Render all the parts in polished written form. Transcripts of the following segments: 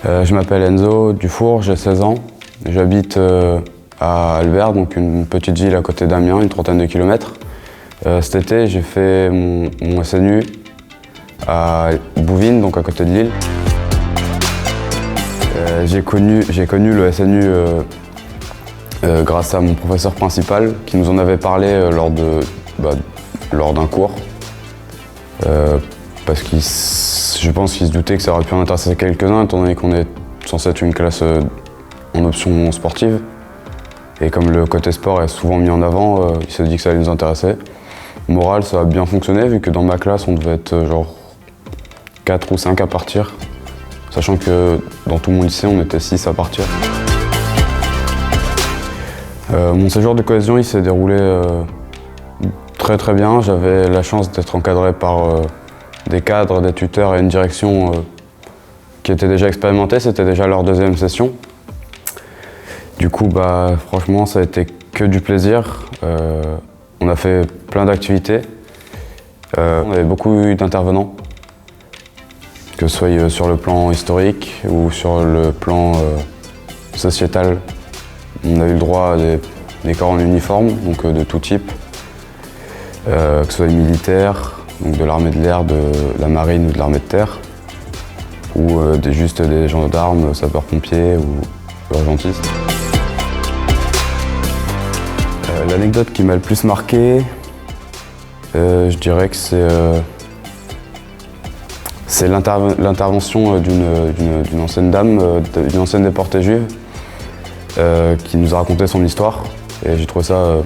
Je m'appelle Enzo Dufour, j'ai 16 ans. J'habite à Albert, donc une petite ville à côté d'Amiens, une trentaine de kilomètres. Cet été, j'ai fait mon SNU à Bouvines, donc à côté de Lille. J'ai connu le SNU grâce à mon professeur principal qui nous en avait parlé lors d'un cours. Parce que je pense qu'il se doutait que ça aurait pu en intéresser quelques-uns, étant donné qu'on est censé être une classe en option sportive. Et comme le côté sport est souvent mis en avant, il s'est dit que ça allait nous intéresser. Moral, ça a bien fonctionné, vu que dans ma classe, on devait être genre 4 ou 5 à partir. Sachant que dans tout mon lycée, on était 6 à partir. Mon séjour de cohésion, il s'est déroulé très très bien. J'avais la chance d'être encadré par des cadres, des tuteurs et une direction qui étaient déjà expérimentés. C'était déjà leur deuxième session. Du coup, franchement, ça a été que du plaisir. On a fait plein d'activités. On avait beaucoup d'intervenants, que ce soit sur le plan historique ou sur le plan sociétal. On a eu le droit à des corps en uniforme, donc de tout type, que ce soit des militaires, donc de l'armée de l'air, de la marine ou de l'armée de terre, ou juste des gendarmes, sapeurs-pompiers ou urgentistes. L'anecdote qui m'a le plus marqué, je dirais que c'est l'intervention d'une ancienne dame, d'une ancienne déportée juive, qui nous a raconté son histoire. Et j'ai trouvé ça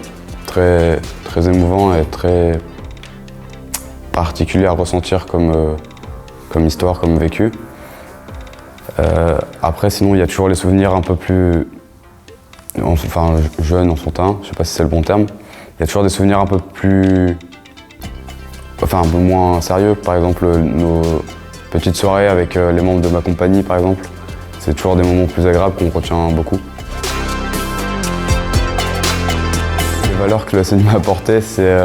très, très émouvant et très particulier à ressentir comme histoire, comme vécu. Après, sinon, il y a toujours les souvenirs un peu plus jeunes, enfantins, je sais pas si c'est le bon terme. Il y a toujours des souvenirs un peu moins sérieux. Par exemple, nos petites soirées avec les membres de ma compagnie, par exemple. C'est toujours des moments plus agréables qu'on retient beaucoup. Les valeurs que le SNU m'a apportées, c'est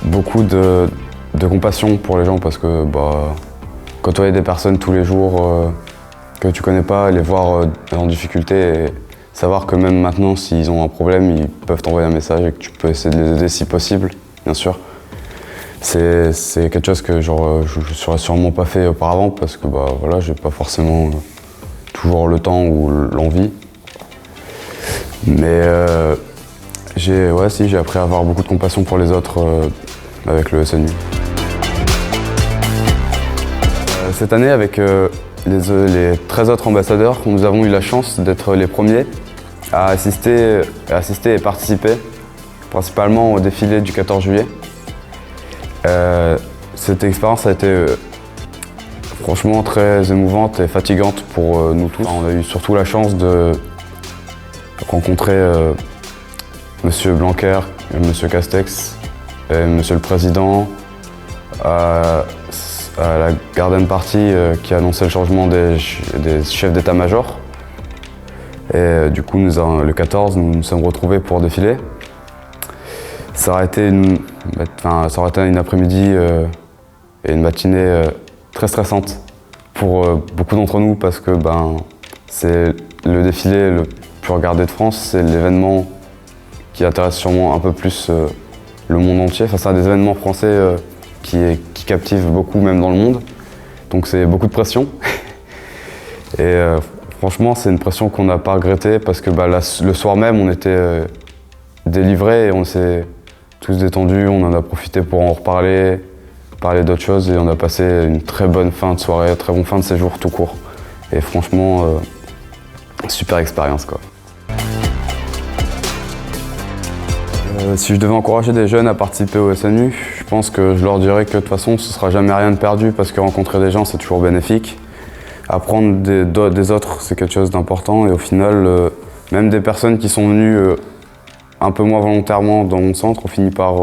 beaucoup de compassion pour les gens, parce que côtoyer des personnes tous les jours que tu connais pas, les voir en difficulté, et savoir que même maintenant, s'ils ont un problème, ils peuvent t'envoyer un message et que tu peux essayer de les aider si possible, bien sûr. C'est quelque chose que je ne serais sûrement pas fait auparavant, parce que j'ai pas forcément toujours le temps ou l'envie. Mais j'ai appris à avoir beaucoup de compassion pour les autres avec le SNU. Cette année, avec les 13 autres ambassadeurs, nous avons eu la chance d'être les premiers à assister et participer, principalement au défilé du 14 juillet. Cette expérience a été franchement très émouvante et fatigante pour nous tous. On a eu surtout la chance de rencontrer Monsieur Blanquer, Monsieur Castex et Monsieur le Président à la Garden Party qui annonçait le changement des chefs d'état-major. Et du coup, le 14, nous nous sommes retrouvés pour défiler. Ça aurait été une après-midi et une matinée très stressante pour beaucoup d'entre nous, parce que c'est le défilé le plus regardé de France, c'est l'événement qui intéresse sûrement un peu plus le monde entier. C'est un des événements français qui captive beaucoup, même dans le monde. Donc c'est beaucoup de pression. Et franchement, c'est une pression qu'on n'a pas regrettée, parce que le soir même, on était délivrés et on s'est tous détendus. On en a profité pour en reparler, parler d'autres choses, et on a passé une très bonne fin de soirée, très bonne fin de séjour tout court. Et franchement, super expérience, quoi. Si je devais encourager des jeunes à participer au SNU, je pense que je leur dirais que de toute façon, ce ne sera jamais rien de perdu, parce que rencontrer des gens, c'est toujours bénéfique. Apprendre des autres, c'est quelque chose d'important, et au final, même des personnes qui sont venues un peu moins volontairement dans mon centre ont fini par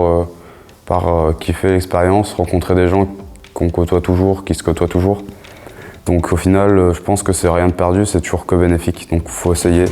kiffer l'expérience, rencontrer des gens qu'on côtoie toujours, qui se côtoient toujours. Donc au final, je pense que c'est rien de perdu, c'est toujours que bénéfique, donc il faut essayer.